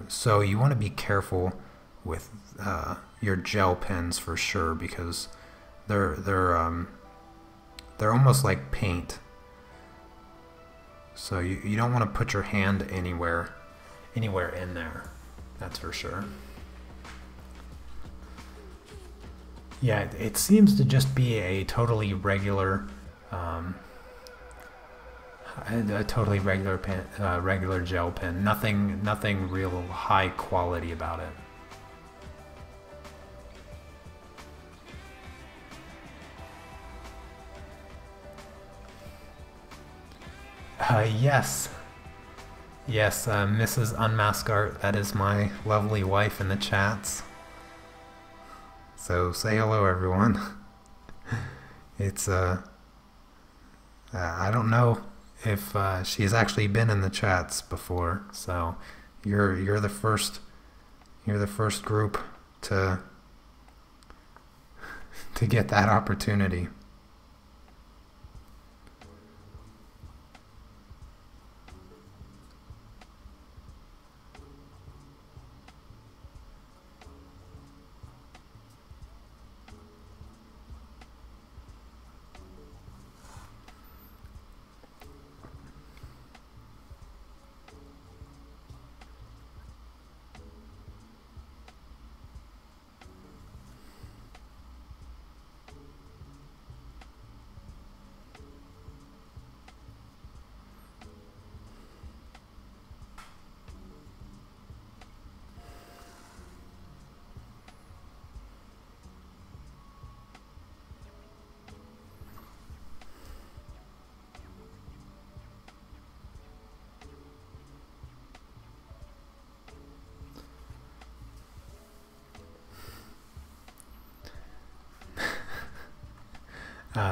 So you want to be careful with your gel pens for sure, because they're almost like paint. So you don't want to put your hand anywhere in there. That's for sure. Yeah, it seems to just be a totally regular pen, regular gel pen. Nothing real high quality about it. Yes. Yes, Mrs. Unmask Art, that is my lovely wife in the chats. So say hello, everyone. It's, I don't know if she's actually been in the chats before, so you're the first group to get that opportunity.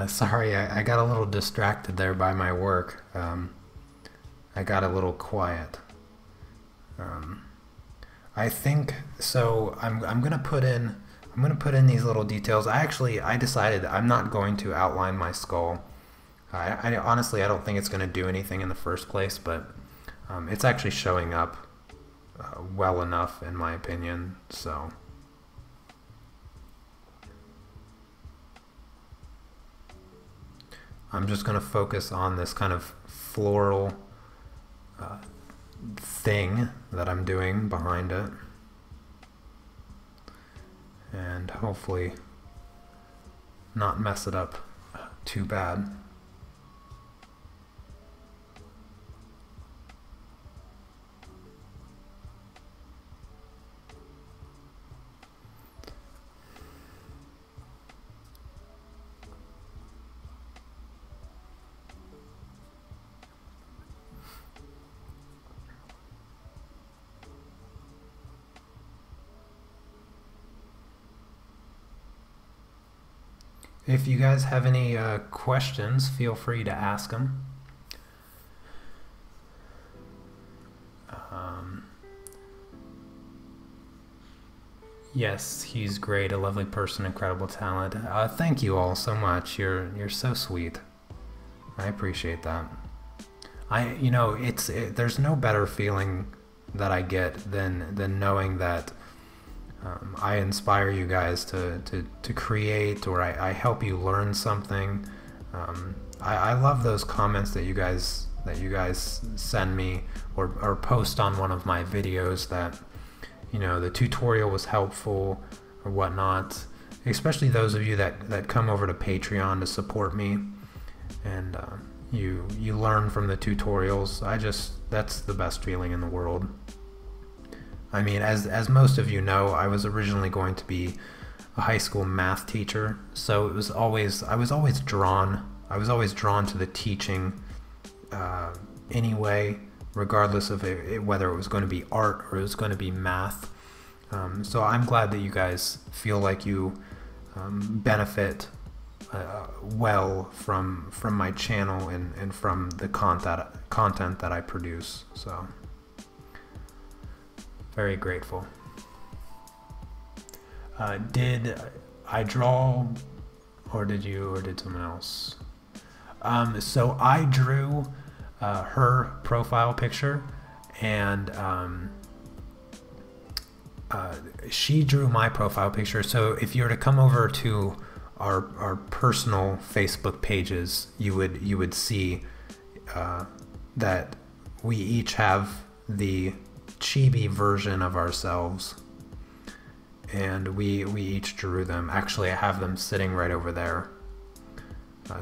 Sorry, I got a little distracted there by my work. I got a little quiet. I think so. I'm gonna put in these little details. I decided I'm not going to outline my skull. I honestly I don't think it's gonna do anything in the first place, but it's actually showing up well enough in my opinion. So. I'm just going to focus on this kind of floral thing that I'm doing behind it, and hopefully not mess it up too bad. If you guys have any questions, feel free to ask them. Yes, he's great, a lovely person, incredible talent. Thank you all so much. You're so sweet. I appreciate that. You know, there's no better feeling that I get than knowing that I inspire you guys to create, or I help you learn something. I love those comments that you guys send me or post on one of my videos that, you know, the tutorial was helpful or whatnot. Especially those of you that come over to Patreon to support me, and you learn from the tutorials. That's the best feeling in the world. I mean, as most of you know, I was originally going to be a high school math teacher, so I was always drawn to the teaching anyway, regardless of whether it was going to be art or it was going to be math. So I'm glad that you guys feel like you benefit well from my channel and from the content that I produce. So. Very grateful. Did I draw, or did you, or did someone else? So I drew her profile picture, and she drew my profile picture. So if you were to come over to our personal Facebook pages, you would see that we each have the chibi version of ourselves, and we each drew them. Actually, I have them sitting right over there.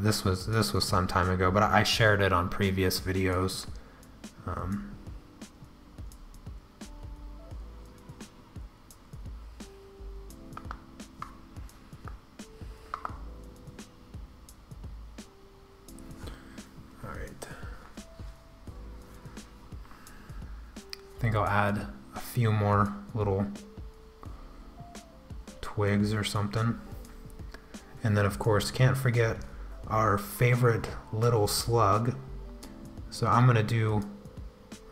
This was some time ago, but I shared it on previous videos. think I'll add a few more little twigs or something. And then of course can't forget our favorite little slug. So I'm gonna do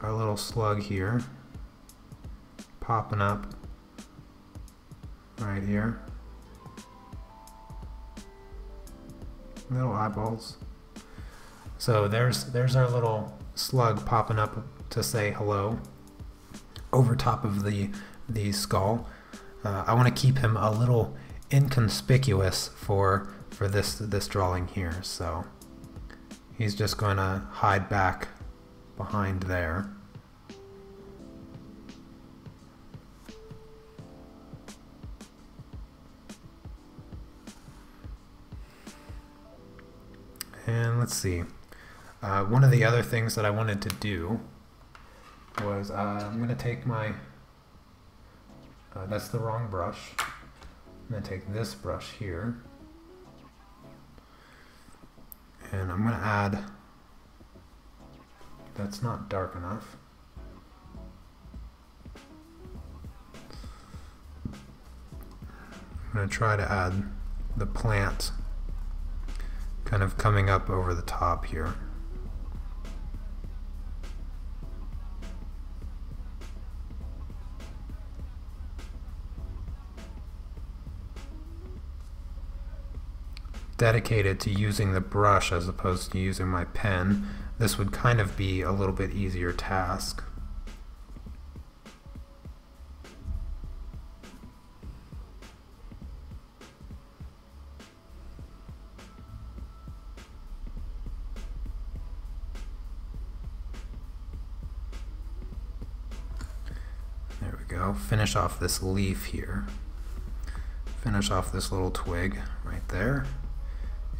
our little slug here, popping up right here. Little eyeballs. So there's our little slug popping up to say hello over top of the skull. I want to keep him a little inconspicuous for this drawing here, so he's just going to hide back behind there. And let's see. One of the other things that I wanted to do was I'm going to take my, that's the wrong brush. I'm going to take this brush here, and I'm going to add, that's not dark enough. I'm going to try to add the plant kind of coming up over the top here. Dedicated to using the brush as opposed to using my pen, this would kind of be a little bit easier task. There we go. Finish off this leaf here. Finish off this little twig right there.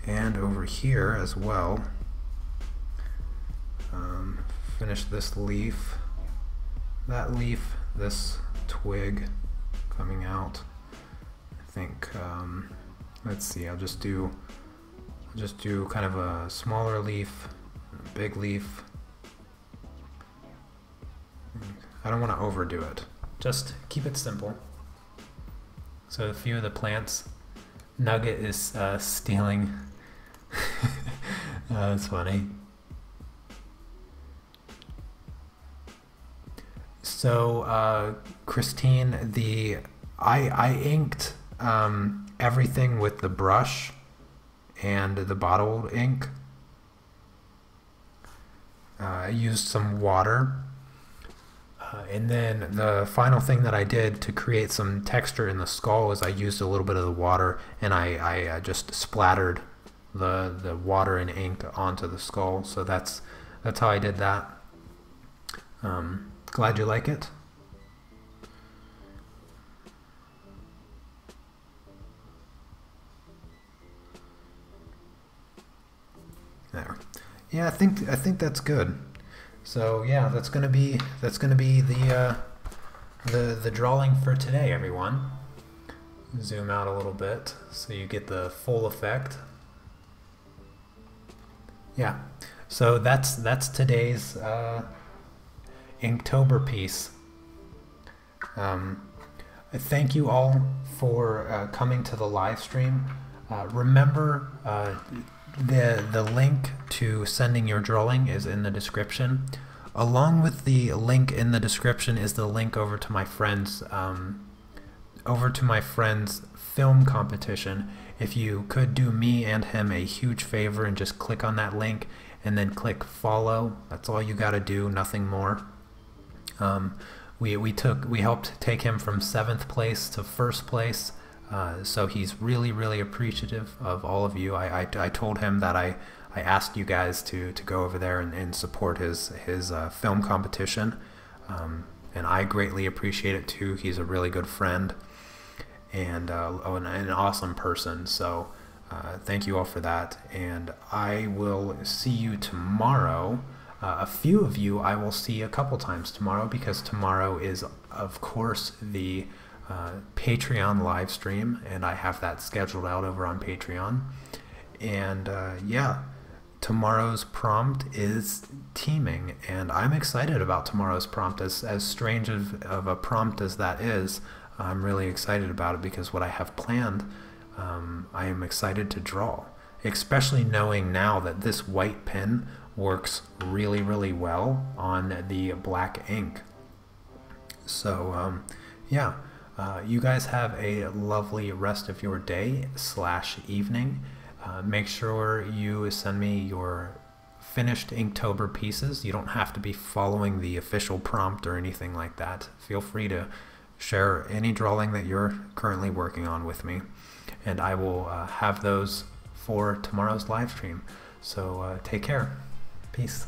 And over here as well, finish this leaf, that leaf, this twig coming out. I think, let's see, I'll just do kind of a smaller leaf, a big leaf. I don't want to overdo it. Just keep it simple. So a few of the plants, Nugget is stealing. That's funny. So Christine, I inked everything with the brush and the bottled ink. I used some water. And then the final thing that I did to create some texture in the skull is I used a little bit of the water, and I just splattered the water and ink onto the skull. So that's how I did that. Glad you like it. There. Yeah, I think that's good. So yeah, that's gonna be the drawing for today, everyone. Zoom out a little bit so you get the full effect. Yeah, so that's today's Inktober piece. Thank you all for coming to the live stream. Remember, the link to sending your drawing is in the description. Along with the link in the description is the link over to my friend's film competition. If you could do me and him a huge favor and just click on that link and then click follow. That's all you got to do, nothing more. We helped take him from 7th place to 1st place. So he's really appreciative of all of you. I told him that I asked you guys to go over there and support his film competition, and I greatly appreciate it too. He's a really good friend and an awesome person. So thank you all for that, and I will see you tomorrow. A few of you I will see a couple times tomorrow, because tomorrow is of course the Patreon live stream, and I have that scheduled out over on Patreon. And yeah, tomorrow's prompt is teaming, and I'm excited about tomorrow's prompt. As strange of a prompt as that is, I'm really excited about it because what I have planned, I am excited to draw, especially knowing now that this white pen works really, really well on the black ink. So yeah, you guys have a lovely rest of your day / evening. Make sure you send me your finished Inktober pieces. You don't have to be following the official prompt or anything like that. Feel free to share any drawing that you're currently working on with me, and I will have those for tomorrow's live stream. So take care. Peace.